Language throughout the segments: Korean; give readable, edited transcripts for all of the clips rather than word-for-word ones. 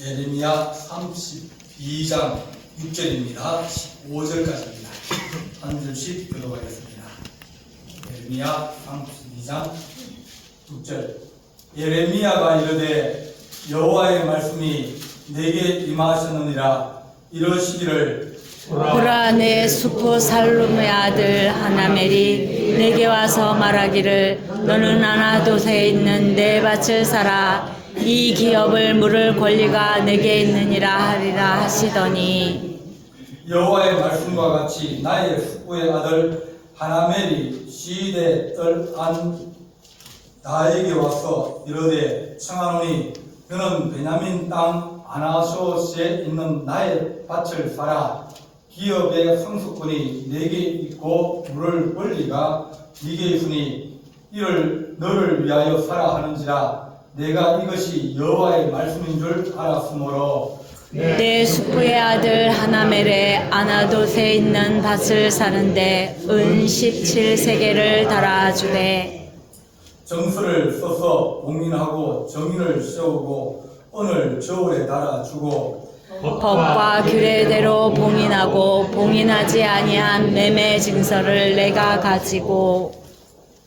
예레미야 32장 6절입니다. 15절까지입니다. 한 줄씩 들어가겠습니다. 예레미야 32장 6절. 예레미야가 이르되 여호와의 말씀이 내게 임하셨느니라. 이러시기를 보라, 내 수프 살룸의 아들 하나멜이 내게 와서 말하기를 너는 아나돗에 있는 내 밭을 사라. 이 기업을 물을 권리가 내게 있느니라 하리라 하시더니, 여호와의 말씀과 같이 나의 숙부의 아들 하나멜이 시대 뜰안 나에게 와서 이르되 청하노니 너는 베냐민 땅 아나솥에 있는 나의 밭을 사라. 기업의 상속권이 내게 있고 물을 권리가 네게 있으니 이를 너를 위하여 사라 하는지라. 내가 이것이 여호와의 말씀인 줄 알았으므로 내 숙부의 아들 하나멜의 아나돗에 있는 밭을 사는데 은 17세겔을 달아주되, 정수를 써서 봉인하고 정인을 세우고 오늘 저울에 달아주고 법과 규례대로 봉인하고 봉인하지 아니한 매매 증서를 내가 가지고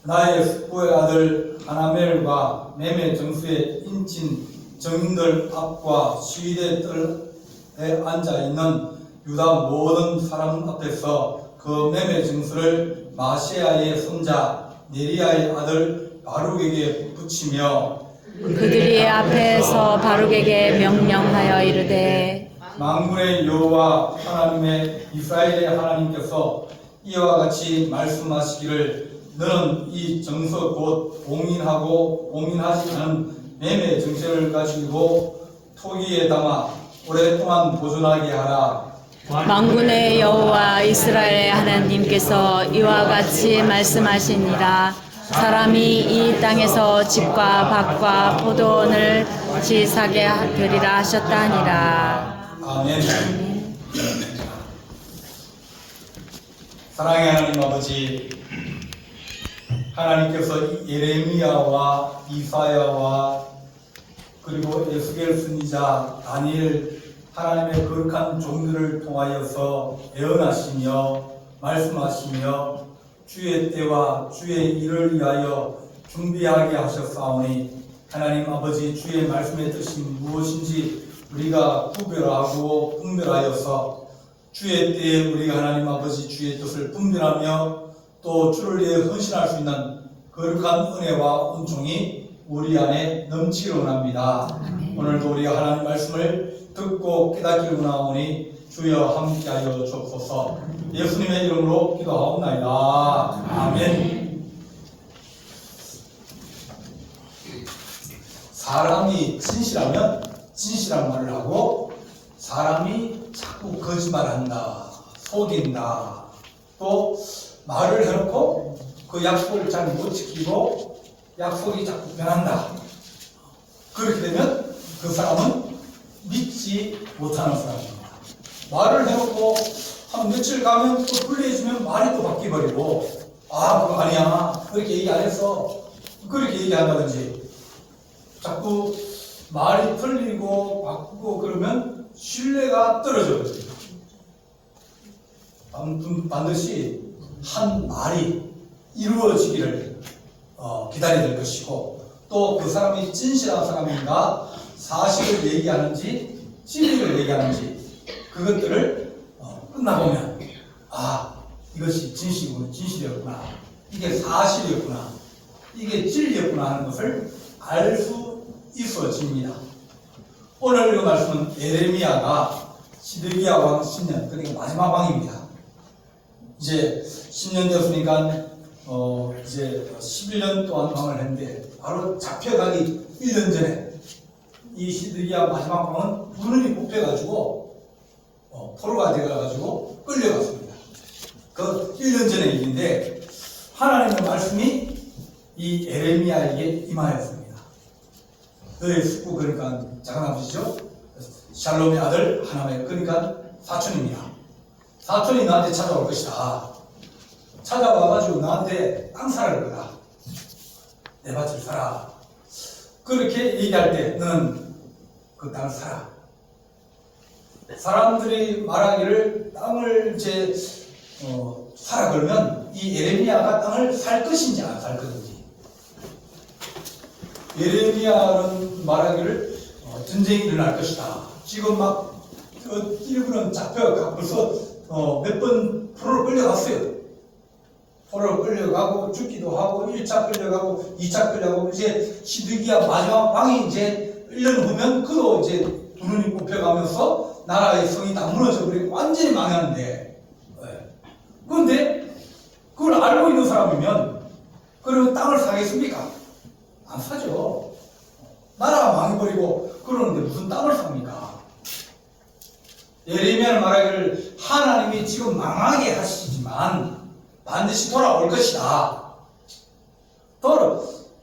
나의 숙부의 아들 하나멜과 매매 정수에 인친 정인들 앞과 시위대 뜰에 앉아 있는 유다 모든 사람 앞에서 그 매매 정수를 마세야의 손자 네리야의 아들 바룩에게 붙이며 그들이 앞에서 바룩에게 명령하여 이르되, 만군의 여호와 하나님의 이스라엘의 하나님께서 이와 같이 말씀하시기를 너는 이 정서 곧 봉인하고 봉인하지 않은 매매 정세를 가지고 토기에 담아 오랫동안 보존하게 하라. 만군의 여호와 이스라엘의 하나님께서 이와 같이 말씀하시니라. 사람이 이 땅에서 집과 밭과 포도원을 지사게 되리라 하셨다니라. 아멘. 사랑의 하나님 아버지, 하나님께서 예레미야와 이사야와 그리고 에스겔 선지자 다니엘 하나님의 거룩한 종들을 통하여서 예언하시며 말씀하시며 주의 때와 주의 일을 위하여 준비하게 하셨사오니 하나님 아버지, 주의 말씀의 뜻이 무엇인지 우리가 구별하고 분별하여서 주의 때에 우리가 하나님 아버지 주의 뜻을 분별하며 또 주를 위해 헌신할 수 있는 거룩한 은혜와 은총이 우리 안에 넘치기를 원합니다. 오늘도 우리가 하나님 말씀을 듣고 깨닫기를 원하오니 주여 함께하여 주옵소서. 예수님의 이름으로 기도하옵나이다. 아멘. 사람이 진실하면 진실한 말을 하고 사람이 자꾸 거짓말한다, 속인다, 또 말을 해놓고 그 약속을 잘 못 지키고 약속이 자꾸 변한다. 그렇게 되면 그 사람은 믿지 못하는 사람입니다. 말을 해놓고 한 며칠 가면 또 불리해지면 말이 또 바뀌어버리고, 아 그거 아니야, 그렇게 얘기 안 했어, 그렇게 얘기한다든지 자꾸 말이 틀리고 바꾸고 그러면 신뢰가 떨어져버려요. 반드시 한 말이 이루어지기를 기다려야 될 것이고, 또 그 사람이 진실한 사람인가, 사실을 얘기하는지 진리를 얘기하는지 그것들을 끝나보면 아 이것이 진실이었구나, 이게 사실이었구나, 이게 진리였구나 하는 것을 알 수 있어집니다. 오늘 이 말씀은 예레미야가 시드기야 왕 10년, 그러니까 마지막 왕입니다. 이제 10년 되었으니까 이제 11년 동안 왕을 했는데 바로 잡혀가기 1년 전에 이 시드기야 마지막 왕은 눈이 뽑혀가지고 포로가 되어가지고 끌려갔습니다. 그 1년 전의 일인데 하나님의 말씀이 이 예레미야에게 임하였습니다. 너의 숙부, 그러니까 작은아버지죠, 샬롬의 아들 하나멜, 그러니까 사촌입니다. 사촌이 나한테 찾아올 것이다. 찾아와가지고 나한테 땅 사라를 거다. 내 밭을 사라. 그렇게 얘기할 때 너는 그 땅을 사라. 사람들이 말하기를 땅을 이제 사라 그러면 이 예레미야가 땅을 살 것인지 안 살 것인지. 예레미야는 말하기를 전쟁이 일어날 것이다. 지금 막 일부는 잡혀 벌써 몇 번 포로로 끌려갔어요. 포로로 끌려가고 죽기도 하고 1차 끌려가고 2차 끌려가고 이제 시드기야 마지막 왕이 이제 1년 후면 그도 이제 두 눈이 뽑혀가면서 나라의 성이 다 무너져 버리고 완전히 망하는데 그런데 그걸 알고 있는 사람이면 그러면 땅을 사겠습니까? 안 사죠. 나라가 망해버리고 그러는데 무슨 땅을 삽니까? 예레미야는 말하기를 하나님이 지금 망하게 하시지만 반드시 돌아올 것이다.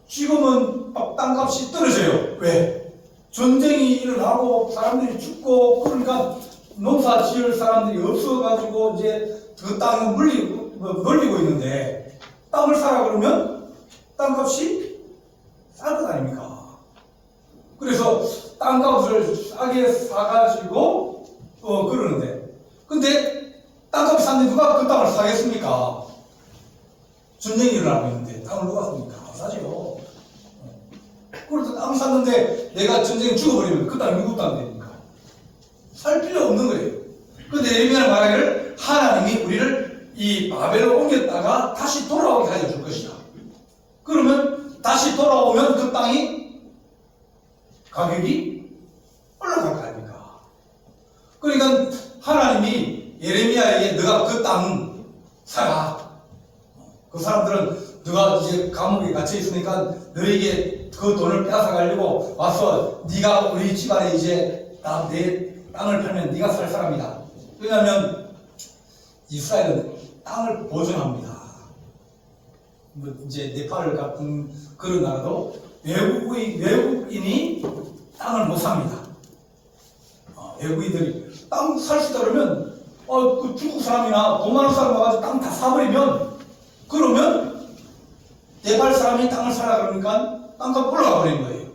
지금은 땅값이 떨어져요. 왜? 전쟁이 일어나고 사람들이 죽고 그러니까 농사 지을 사람들이 없어가지고 이제 그 땅을 놀리고 있는데 땅을 사라 그러면 땅값이 쌀 것 아닙니까? 그래서 땅값을 싸게 사가지고 그러는데 근데 땅값이 싼데 누가 그 땅을 사겠습니까? 전쟁이 일어나고 있는데 땅을 누가 삽니까? 안 사죠. 그래서 땅 샀는데 내가 전쟁에 죽어버리면 그 땅이 누구 땅이 됩니까? 살 필요 없는 거예요. 근데 예레미야는 말하기를 하나님이 우리를 이 바벨로 옮겼다가 다시 돌아오게 하여 줄 것이다. 그러면 다시 돌아오면 그 땅이 가격이 올라갈 거 아닙니까? 그러니까 하나님이 예레미야에게 너가 그 땅 사라. 그 사람들은 너가 이제 감옥에 갇혀 있으니까 너에게 그 돈을 빼앗아 가려고 와서 네가 우리 집안에 이제 내 땅을 팔면 네가 살 사람이다. 왜냐하면 이스라엘은 땅을 보존합니다. 뭐 이제 네팔 같은 그런 나라도 외국인이 땅을 못 삽니다. 외국인들이 땅 살 수 있다 그러면 그 중국 사람이나 돈 많은 사람 와가지고 땅 다 사버리면 그러면 네팔 사람이 땅을 사라 그러니까 땅값 올라가 버리는 거예요.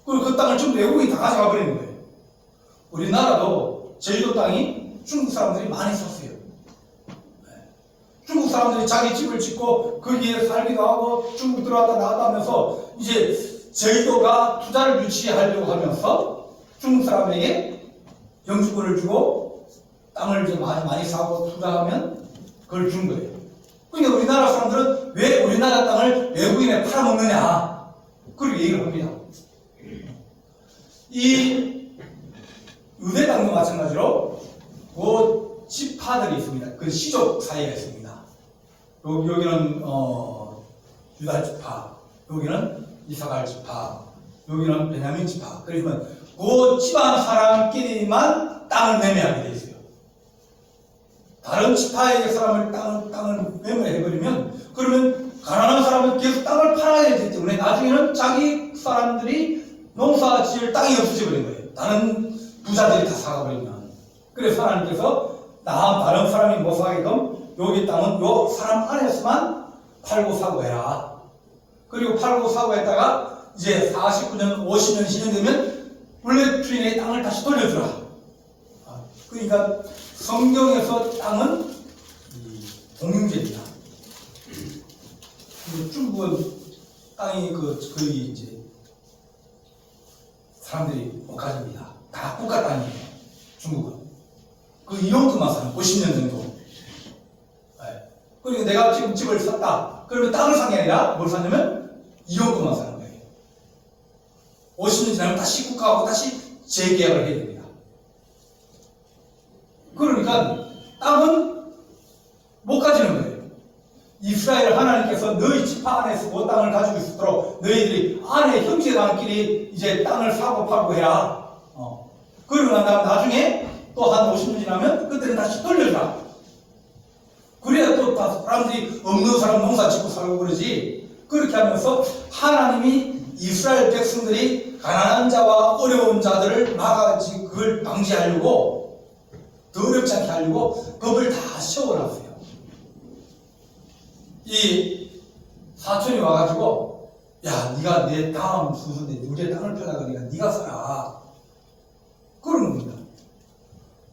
그리고 그 땅을 전부 외국인이 다 가져가 버리는 거예요. 우리나라도 제주도 땅이 중국 사람들이 많이 샀어요. 중국 사람들이 자기 집을 짓고 거기에 살기도 하고 중국 들어왔다 나왔다 하면서 이제 제주도가 투자를 유치하려고 하면서 중국 사람에게 영주권을 주고 땅을 이제 많이 사고 투자하면 그걸 준 거예요. 그러니까 우리나라 사람들은 왜 우리나라 땅을 외국인에 팔아먹느냐 그렇게 얘기를 합니다. 이 유대 땅도 마찬가지로 그 지파들이 있습니다. 그 시족 사이가 있습니다. 여기는 유다 지파, 여기는 이사갈 지파, 여기는 베냐민 지파. 그러면 그 집안 사람끼리만 땅을 매매하게 돼 있어요. 다른 지파의 사람을 땅을 매매해버리면 그러면 가난한 사람은 계속 땅을 팔아야 되기 때문에 나중에는 자기 사람들이 농사 지을 땅이 없어져 버린 거예요. 다른 부자들이 다 사가버리면. 그래서 하나님께서 다른 사람이 못 사게끔 여기 땅은 요 사람 안에서만 팔고 사고 해라. 그리고 팔고 사고 했다가 이제 49년, 50년, 10년 되면 원래 주인의 땅을 다시 돌려주라. 그러니까 성경에서 땅은 공용제입니다. 중국은 땅이 거의 이제 사람들이 못 가집니다. 다 국가 땅이에요. 중국은. 그 이용권만 사는 50년 정도. 그리고 내가 지금 집을 샀다. 그러면 땅을 산 게 아니라 뭘 샀냐면 이용권만 사는 거예요. 50년 지나면 다시 국가하고 다시 재계약을 해야 됩니다. 그러니까 땅은 못 가지는 거예요. 이스라엘 하나님께서 너희 지파 안에서 그 땅을 가지고 있도록 너희들이 안에 형제단끼리 이제 땅을 사고 팔고 해라. 그러고 난 다음 나중에 또 한 50년 지나면 그때는 다시 돌려주라. 그래야 또 사람들이 없는 사람 농사 짓고 살고 그러지. 그렇게 하면서 하나님이 이스라엘 백성들이 가난한 자와 어려운 자들을 막아지 그걸 방지하려고 더 어렵지 않게 하려고 법을 다 세워놨어요. 이 사촌이 와가지고 야 네가 내 다음 순서인데 우리의 땅을 팔아 그러니까 네가 사라. 그러는 겁니다.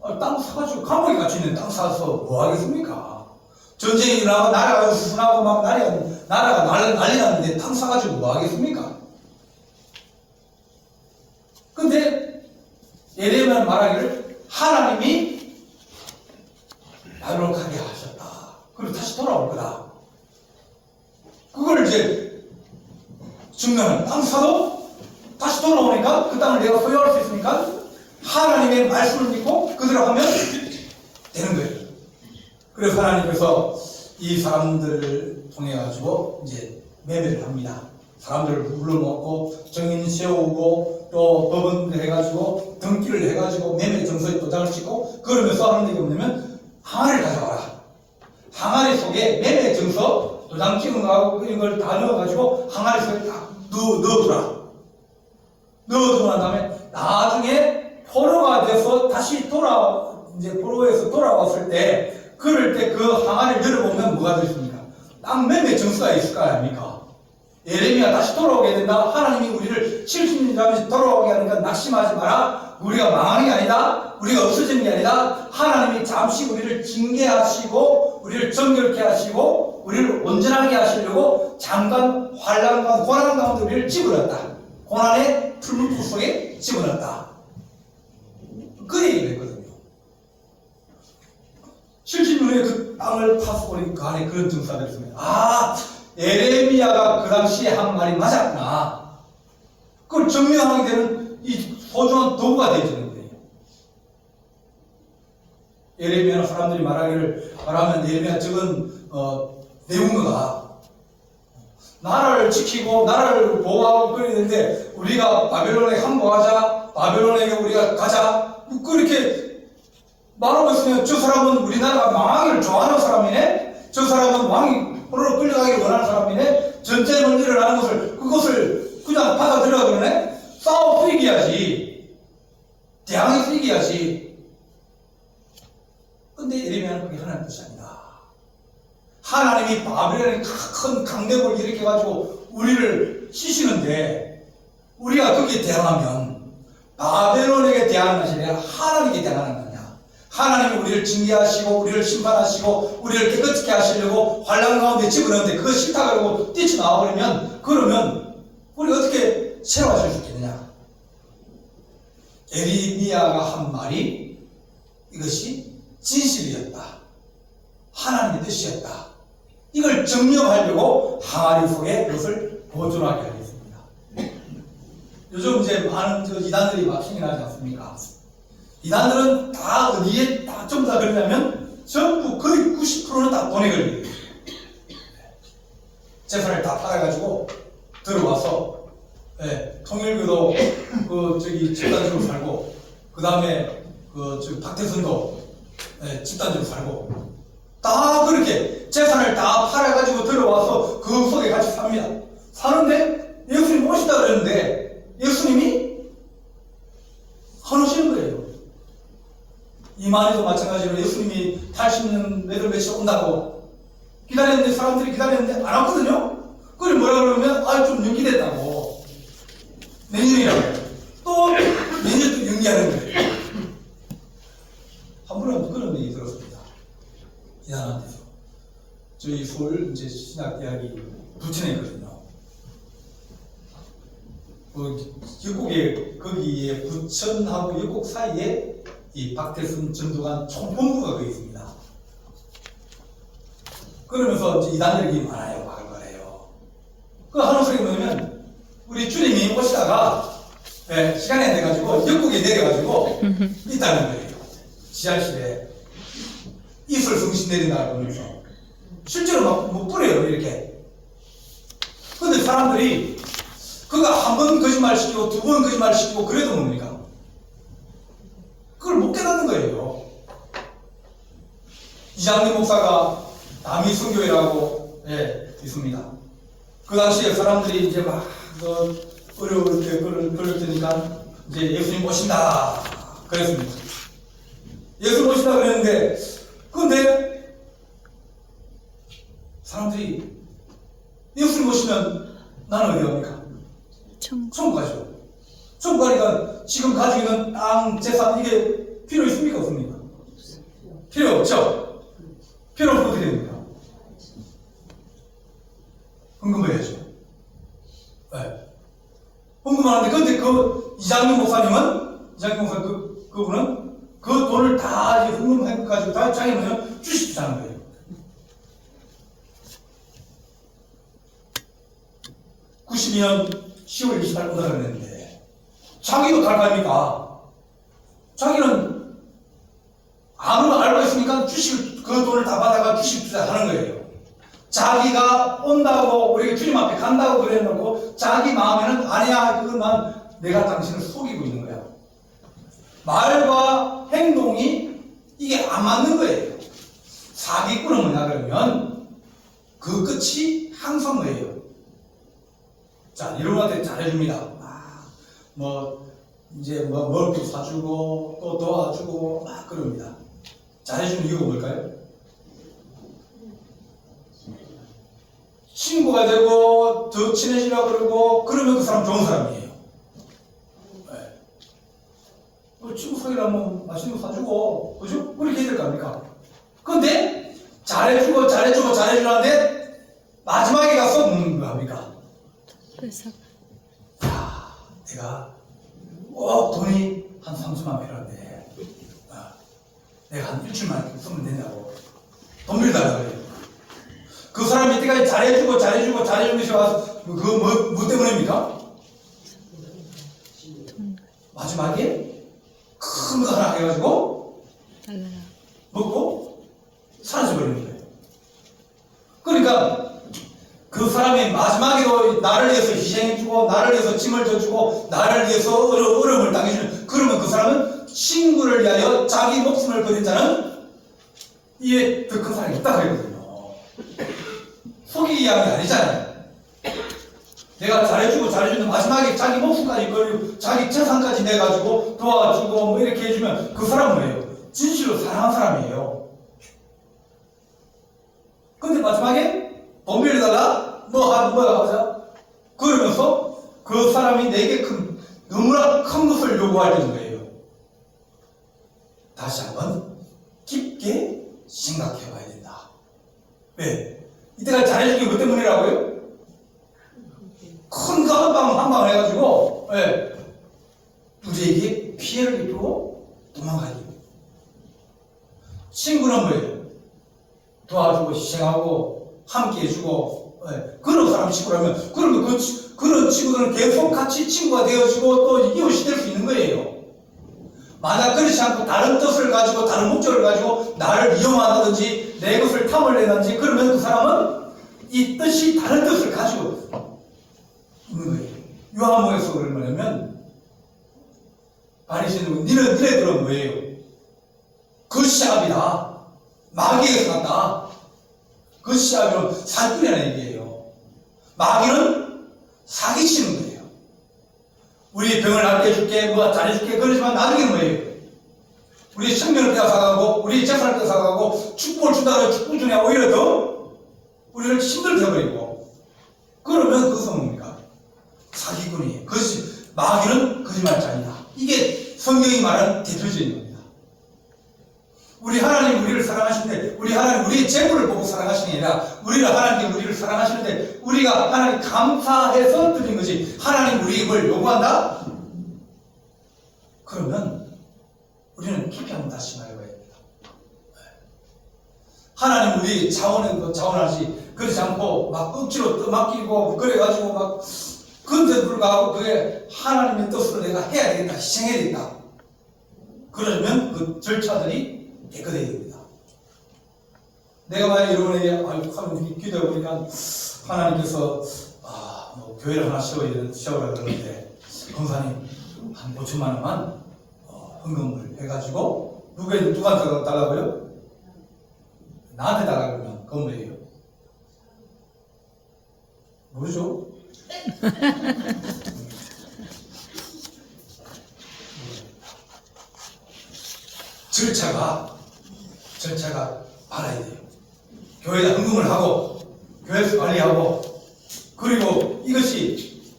땅 사가지고 감옥에 갇혀있는 땅 사서 뭐 하겠습니까? 전쟁이 일어나고 나라가 수순하고 막 나라가 난리 났는데 땅 사가지고 뭐 하겠습니까? 근데 예레미야는 말하기를 하나님이 바벨론 가게 하셨다. 그리고 다시 돌아올 거다. 그걸 이제 증명하는 땅 사도 다시 돌아오니까 그 땅을 내가 소유할 수 있으니까 하나님의 말씀을 믿고 그대로 하면 되는 거예요. 그래서 하나님께서 이 사람들을 통해 가지고 이제 매매를 합니다. 사람들을 불러놓고 정인 세우고 또 법원을 해가지고 등기를 해가지고 매매 정서에 도장을 찍고 그러면서 하는 게 뭐냐면 항아리를 가져와라. 항아리 속에 매매 정서 도장 찍은 거하고 이걸 다 넣어가지고 항아리 속에 딱 넣어두라. 넣어두고 난 다음에 나중에 포로가 돼서 다시 이제 포로에서 돌아왔을 때 그럴 때 그 항아리를 열어보면 뭐가 들어있습니까? 땅 매매 정서가 있을 거 아닙니까? 예레미야 다시 돌아오게 된다. 하나님이 우리를 70년 전에 돌아오게 하니까 낙심하지 마라. 우리가 망하는 게 아니다. 우리가 없어지는 게 아니다. 하나님이 잠시 우리를 징계하시고 우리를 정결케 하시고 우리를 온전하게 하시려고 잠깐 환난과 고난 가운데 우리를 집어넣었다. 고난의 풀무풀 속에 집어넣었다. 그 얘기를 했거든요. 70년에 그 땅을 파서 보니까 그 안에 그런 증사들이 있습니다. 에레미야가 그 당시에 한 말이 맞았구나. 그걸 증명하게 되는 이 소중한 도구가 되어지는 거예요. 에레미야는 사람들이 말하면 에레미야 적은 내용거가 나라를 지키고 나라를 보호하고 그러는데 우리가 바벨론에 항복하자, 바벨론에게 우리가 가자, 그렇게 말하고 있으면 저 사람은 우리나라가 망하기를 좋아하는 사람이네? 저 사람은 왕이 포로로 끌려가기를 원하는 사람이네? 전쟁을 일어나는 그것을 그냥 받아들여 그러네? 싸워 수익이야지. 대항해 수익이야지. 근데 예레미야는 그게 하나님 뜻이 아니다. 하나님이 바벨론의 큰 강대국을 일으켜가지고 우리를 씻시는데 우리가 거기에 대항하면 바벨론에게 대항하는 것이 아니라 하나님께 대항하는 거냐. 하나님이 우리를 징계하시고 우리를 심판하시고 우리를 깨끗하게 하시려고 환난 가운데 집어넣는데 그거 싫다 그러고 뛰쳐나와버리면 그러면 우리 어떻게 새로워질 수 있겠느냐. 예레미야가 한 말이 이것이 진실이었다. 하나님의 뜻이었다. 이걸 증명하려고 항아리 속에 그것을 보존하게 하겠습니다. 요즘 이제 많은 이단들이 막힘이 나지 않습니까? 이단들은 다 어디에 다 전부 다 그러냐면 전부 거의 90%는 다 돈에 걸려요. 재산을 다 팔아가지고 들어와서 통일교도 집단적으로 살고 그 다음에 박태선도 집단적으로 살고 다 그렇게 재산을 다 팔아가지고 들어와서 그 속에 같이 삽니다. 사는데 예수님 오시다 그랬는데 예수님이 안 오시는 거예요. 이만희도 마찬가지로 예수님이 80년 며칠 온다고 기다렸는데 사람들이 기다렸는데 안 왔거든요. 그걸 뭐라 그러면 좀 연기됐다고 내년이라고 또 내년 또 연기하는 거예요. 한 분은 그런 얘기 들었습니다. 이단한테서 저희 서울 이제 신학대학이 부천에 있거든요. 역곡에 거기에 부천하고 역곡 사이에 이 박태순 전두관 총본부가 거기 있습니다. 그러면서 이제 이단들이 많아요. 막을 거래요. 그 하는 소리가 뭐냐면 우리 주님이 오시다가 시간이 안 돼가지고 역곡에 내려가지고 있다는 거예요. 지하실에 이슬 성신 내린다 그러면서 실제로 막 못 뿌려요 이렇게. 근데 사람들이 그가 한 번 거짓말 시키고 두 번 거짓말 시키고 그래도 뭡니까? 그걸 못 깨닫는 거예요. 이장님 목사가 남이순교회라고 있습니다. 그 당시에 사람들이 이제 막 어려울 때 그럴 때니까 이제 예수님 오신다 그랬습니다. 예수님 오신다 그랬는데 근데 사람들이 예수님 오시면 나는 어디 갑니까? 천국 가죠. 천국 가니까 지금 가지고 있는 땅, 재산 이게 필요 있습니까? 없습니까? 필요 없죠? 필요 없고 어떻게 됩니까? 헌금을 해야죠. 네. 헌금하는데, 근데 그 이장님 목사님은, 그분은 그 돈을 다 헌금해가지고 다 자기는 주식 주자는 거예요. 92년 10월 28일 오다가 그랬는데, 자기도 갈까입니까? 자기는 아무나 알고 있으니까 주식, 그 돈을 다 받아가 주식 투자하는 거예요. 자기가 온다고, 우리가 주님 앞에 간다고 그래놓고, 자기 마음에는 아니야, 그건 난 내가 당신을 속이고 있는 거야. 말과 행동이 이게 안 맞는 거예요. 사기꾼은 뭐냐 그러면, 그 끝이 항상 뭐예요? 자, 이놈한테 잘해줍니다. 이제 뭘 또 사주고, 또 도와주고, 막 그럽니다. 잘해주는 이유가 뭘까요? 친구가 되고, 더 친해지려고 그러고, 그러면 그 사람 좋은 사람이에요. 네. 친구 사귀려면 맛있는 거 사주고, 그죠? 그렇게 해야 될 거 아닙니까? 근데, 잘해주는데, 마지막에 가서 뭐 합니까? 그래서 야, 내가 꼭 돈이 한 30만 필요한데, 내가 한 일주일만 쓰면 된다고 돈 빌달라고 그래요. 그 사람이 이때까지 잘해주고 것이 와서 뭐 때문입니까? 마지막에 큰 거 하나 해가지고 먹고 사라져버리는 거예요. 그러니까 그 사람이 마지막에도 나를 위해서 희생해주고, 나를 위해서 짐을 져주고, 나를 위해서 어려움을 당해주는, 그러면 그 사람은 친구를 위하여 자기 목숨을 버린 자는 이에 더 큰 사랑이 있다고 그러거든요. 속이기 위한 게 아니잖아요. 내가 잘해주는데 마지막에 자기 목숨까지 버리고, 자기 재산까지 내가지고 도와주고, 뭐 이렇게 해주면 그 사람은 뭐예요? 진실로 사랑한 사람이에요. 근데 마지막에 돈 빌려달라? 뭐야 하자? 그러면서 그 사람이 내게 너무나 큰 것을 요구할 때는 거예요. 다시 한번 깊게 생각해 봐야 된다. 왜? 이때까지 잘해준 게 뭐 때문이라고요? 큰 거 한 방 해가지고, 왜? 우리에게 피해를 입히고 도망가기. 친구는 뭐예요? 도와주고 희생하고 함께 해주고, 그런 사람 친구라면, 그러면 그런 친구들은 계속 같이 친구가 되어지고 또 이웃이 될 수 있는 거예요. 만약 그렇지 않고 다른 뜻을 가지고, 다른 목적을 가지고 나를 이용한다든지 내 것을 탐을 내든지, 그러면 그 사람은 이 뜻이 다른 뜻을 가지고 있는 거예요. 요한복음에서 그러냐면, 바리새인은 니네들은 뭐예요? 그 시합이다. 마귀에서 났다. 그 시합은 사기꾼이라는 얘기예요. 마귀는 사기치는 거예요. 우리 병을 낫게 해줄게, 뭐 잘해줄게, 그러지만 나중에 뭐예요? 우리 생명을 빼앗아가고, 우리 재산을 빼앗아가고, 축복을 준다고 해서 축복 주냐, 오히려 더 우리를 힘들게 해버리고, 그러면 그것은 뭡니까? 사기꾼이에요. 그것이, 마귀는 거짓말장이다. 이게 성경이 말하는 대표적인 겁니다. 우리 하나님 우리를 사랑하시는데, 우리 하나님 우리의 재물을 보고 사랑하시는 게 아니라, 하나님께 우리를 사랑하시는데, 우리가 하나님 감사해서 드린 것이, 하나님 우리에게 뭘 요구한다? 그러면 우리는 깊이 한번 다시 말해봐야 됩니다. 하나님 우리 자원하지, 그렇지 않고 막 억지로 떠맡기고 그래가지고 막, 그런데 불구하고 그게 하나님의 뜻으로 내가 해야 되겠다, 희생해야 되겠다. 그러면 그 절차들이 깨끗해야 됩니다. 내가 만약에 여러분에게 하면 기도해 보니까 하나님께서 교회를 하나 세우라 그러는데, 검사님 한 5천만 원만 헌금을 해가지고 누구한테 달라고요? 나한테 달라고 그러면 그건 뭐예요? 모르죠? 절차가 알아야 돼요. 교회에다 헌금을 하고, 교회에서 관리하고, 그리고 이것이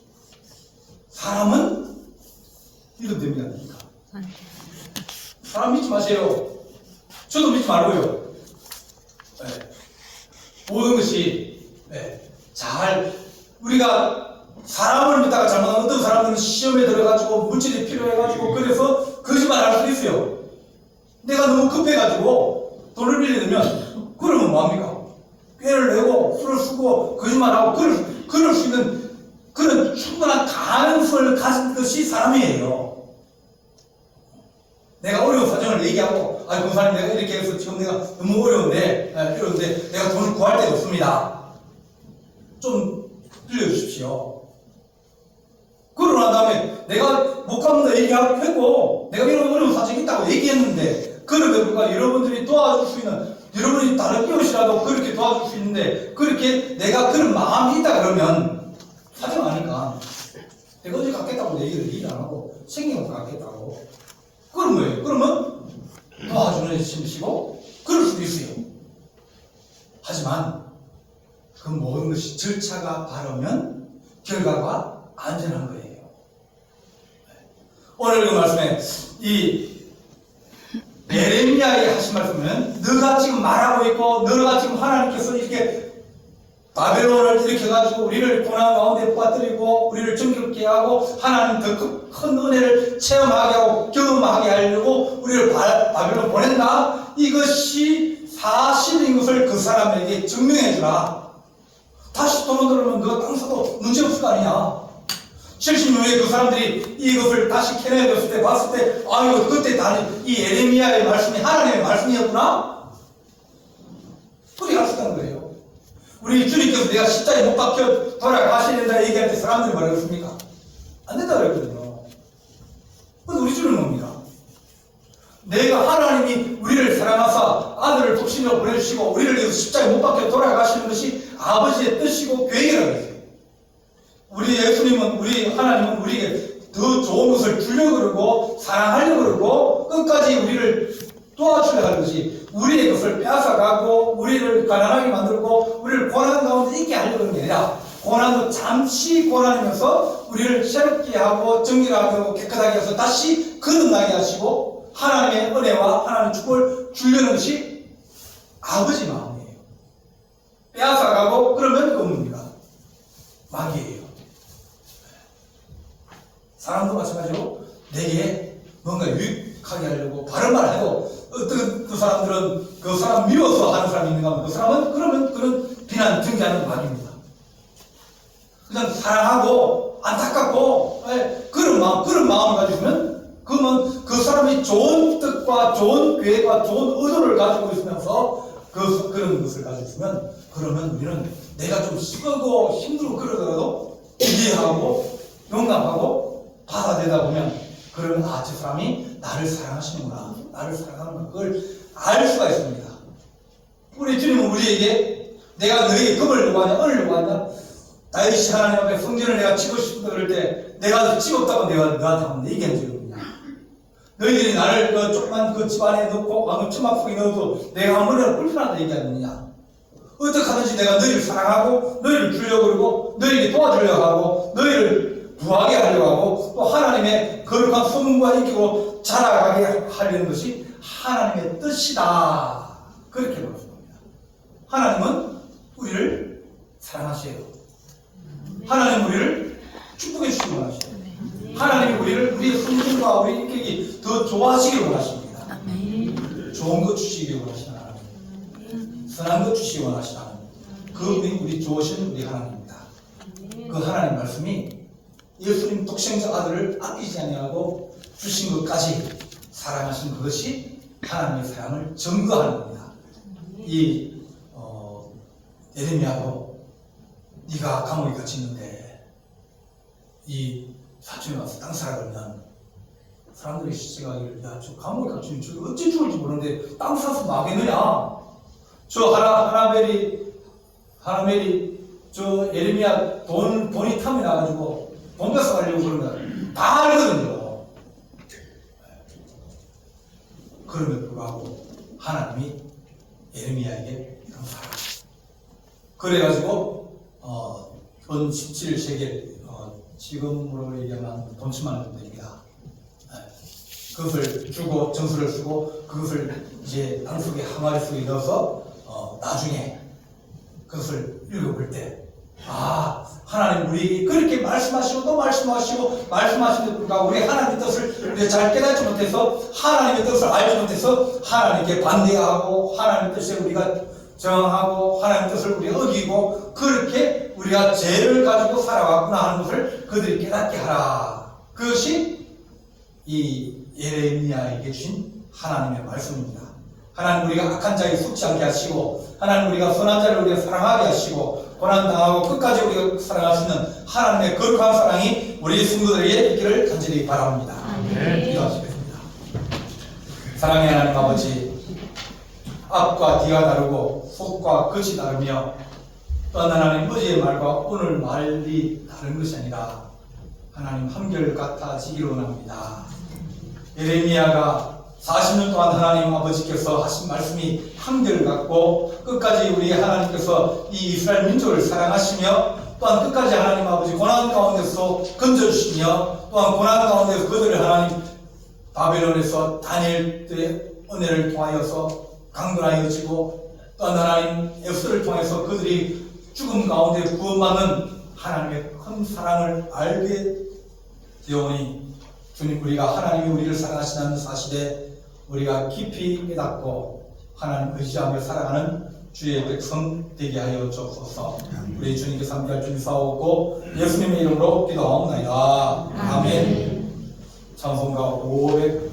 사람은 믿으면 됩니까? 사람 믿지 마세요. 저도 믿지 말고요. 네. 모든 것이 잘 우리가 사람을 믿다가 잘못하면 어떤 사람들은 시험에 들어가지고 물질이 필요해가지고 그래서 거짓말할 수 있어요. 내가 너무 급해가지고 돈을 빌리면 그러면 뭐합니까? 꾀를 내고 술을 쓰고 거짓말하고 그럴 수 있는 그런 충분한 가능성을 가진 것이 사람이에요. 내가 어려운 사정을 얘기하고 아니 공사님 내가 이렇게 해서 지금 내가 너무 어려운데 내가 돈을 구할 데가 없습니다. 좀 빌려주십시오. 그러고 난 다음에 내가 못 갚는다 얘기하고 내가 이런 어려운 사정이 있다고 얘기했는데 그러니까 여러분들이 도와줄 수 있는 여러분이 다른 이웃이라도 그렇게 도와줄 수 있는데 그렇게 내가 그런 마음이 있다 그러면 사정 아니까 내가 어제 갚겠다고 얘기를 안 하고 생기면 갚겠다고 그런 거예요. 그러면 도와주는 심시고 그럴 수도 있어요. 하지만 그 모든 것이 절차가 바르면 결과가 안전한 거예요. 오늘 그 말씀에 이 예레미야에 하신 말씀은 너가 지금 말하고 있고 너가 지금 하나님께서 이렇게 바벨론을 일으켜가지고 우리를 고난 가운데 빠뜨리고 우리를 정결케 하고 하나님 더 큰 은혜를 체험하게 하고 경험하게 하려고 우리를 바벨론 보낸다. 이것이 사실인 것을 그 사람에게 증명해 주라. 다시 돌아오면 너가 땅 사도 문제없을 거 아니냐. 70년 후에 그 사람들이 이것을 다시 캐내줬을 때 봤을 때 아이고 그때 이 예레미야의 말씀이 하나님의 말씀이었구나. 소리 할 수 있다는 거예요. 우리 주님께서 내가 십자가에 못 박혀 돌아가셔야 된다 얘기할 때 사람들이 말했습니까? 안 된다 그랬거든요. 근데 우리 주님은 뭡니다. 내가 하나님이 우리를 사랑하사 아들을 독신으로 보내주시고 우리를 위해서 십자가에 못 박혀 돌아가시는 것이 아버지의 뜻이고 계획이라고 했어요. 우리 예수님은 우리 하나님은 우리에게 더 좋은 것을 주려고 그러고 사랑하려고 그러고 끝까지 우리를 도와주려 하는 것이 우리의 것을 빼앗아가고 우리를 가난하게 만들고 우리를 고난 가운데 있게 하려고 하는 게 아니라 고난도 잠시 고난이면서 우리를 새롭게 하고 정결하게 하고 깨끗하게 해서 다시 거듭나게 하시고 하나님의 은혜와 하나님의 축복을 주려는 것이 아버지 마음이에요. 빼앗아가고 그러면 그겁니다. 마귀예요. 사람도 마찬가지로 내게 뭔가 유익하게 하려고 바른 말 해도 어떤 그 사람들은 그 사람 미워서 하는 사람이 있는가 하면 그 사람은 그러면 그런 비난 등재하는 마귀입니다. 그냥 사랑하고 안타깝고 그런 마음을 가지고는 그러면 그 사람이 좋은 뜻과 좋은 계획과 좋은 의도를 가지고 있으면서 그런 것을 가지고 있으면 그러면 우리는 내가 좀 쓰고 힘들고 그러더라도 이해하고 용납하고 받아들이다 보면 그러면 저 사람이 나를 사랑하시는구나, 나를 사랑하는구나 그걸 알 수가 있습니다. 우리 주님은 우리에게 내가 너에게 금을 요구하냐 은을 요구하냐 다윗이 하나님 앞에 성전을 내가 치고 싶다 그럴 때 내가 찍었다고 내가 너한테 한번 얘기한 적이 없냐. 너희들이 나를 그 조그만 그 집안에 넣고 방금 처막 속에 넣어도 내가 한 번이라도 불편하다 얘기하느냐. 어떻게 하든지 내가 너희를 사랑하고 너희를 주려고 그러고 너희에게 도와주려고 하고 너희를 부하게 하려고 하고 또 하나님의 거룩한 소문과 인기로 자라가게 하려는 것이 하나님의 뜻이다. 그렇게 말씀합니다. 하나님은 우리를 사랑하세요. 하나님 우리를 축복해 주시기 원하시고 하나님이 우리의 성품과 우리 인격이 더 좋아지기를 원하십니다. 좋은 것 주시기 원하시는 하나님, 선한 것 주시기 원하시는 하나님, 그분이 우리 좋으신 우리 하나님입니다. 그 하나님 말씀이 예수님 독생자 아들을 아끼지 아니하고 주신 것까지 사랑하신 그것이 하나님의 사랑을 증거하는 겁니다. 이 예레미야도 네가 감옥에 갇히는데 이 사촌에 와서 땅 사라 그러면 사람들이 시시하기를 야저 감옥에 갇히면 저 어찌 죽을지 모르는데 땅 사서 나겠느냐. 저 하나멜이 저 예레미야 돈이 탐이 나가지고 돈 뺏어가려고 그런 거 다 알거든요. 그럼에도 불구하고 하나님이 예레미야에게 감사하라. 그래가지고 돈 17세겔 지금으로 얘기하면 돈 10만 원 정도 됩니다. 그것을 주고 정수를 쓰고 그것을 이제 땅속에 항아리 속에 넣어서 나중에 그것을 읽어볼 때 하나님 우리 그렇게 말씀하시고 또 말씀하시고 말씀하시는 불구하고 우리 하나님의 뜻을 우리가 잘 깨닫지 못해서 하나님의 뜻을 알지 못해서 하나님께 반대하고 하나님의 뜻에 우리가 정하고 하나님의 뜻을 우리가 어기고 그렇게 우리가 죄를 가지고 살아왔구나 하는 것을 그들이 깨닫게 하라. 그것이 이 예레미야에게 주신 하나님의 말씀입니다. 하나님 우리가 악한 자에 속지 않게 하시고 하나님 우리가 선한 자를 우리가 사랑하게 하시고 고난당하고 끝까지 우리가 사랑할 수 있는 하나님의 거룩한 사랑이 우리 성도들에게 있기를 간절히 바랍니다. 기도하시겠습니다. 사랑의 하나님 아버지, 앞과 뒤가 다르고 속과 끝이 다르며 또한 하나님 어제의 말과 오늘 말이 다른 것이 아니라 하나님 한결같아지기를 원합니다. 예레미야가 40년 동안 하나님 아버지께서 하신 말씀이 한결같고 끝까지 우리 하나님께서 이 이스라엘 민족을 사랑하시며 또한 끝까지 하나님 아버지 고난 가운데서 건져주시며 또한 고난 가운데서 그들을 하나님 바벨론에서 다니엘 때의 은혜를 통하여서 강건하여지고 또한 하나님 에스더를 통해서 그들이 죽음 가운데 구원받는 하나님의 큰 사랑을 알게 되오니 주님 우리가 하나님이 우리를 사랑하시는 사실에 우리가 깊이 깨닫고 하나님 의지하며 살아가는 주의 백성 되게 하여 주옵소서. 우리 주님께서 함께할 줄 사오고 예수님의 이름으로 기도하옵나이다. 아멘. 찬송가 500